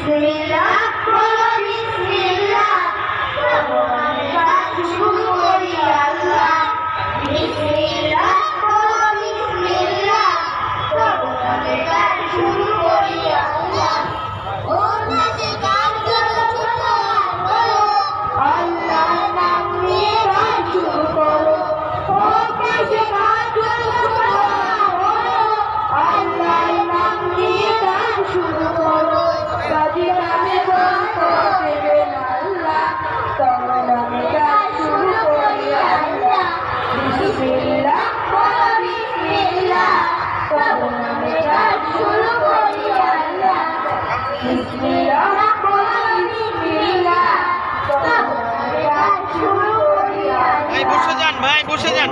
বিসমিল্লাহ বলো বিসমিল্লাহ ভগবানের কাজ শুরু করি আল্লাহ বিসমিল্লাহ বলো বিসমিল্লাহ ভগবানের কাজ শুরু করি আল্লাহ ওর কাছে কাজ করো ছোট আর বড় আল্লাহর নাম নিয়ে কাজ শুরু করো ওর কাছে কাজ করো ছোট আর বড় আল্লাহর নাম নিয়ে কাজ শুরু করো কাজে কাজে বরকত দেবেন আল্লাহ তোমার নামে কাজ শুরু করি আল্লাহ বিসমিল্লাহ বলো বিসমিল্লাহ তোমার নামে কাজ শুরু করি আল্লাহ বিসমিল্লাহ বলো বিসমিল্লাহ তোমার নামে কাজ শুরু করি আল্লাহ ভাই বসে যান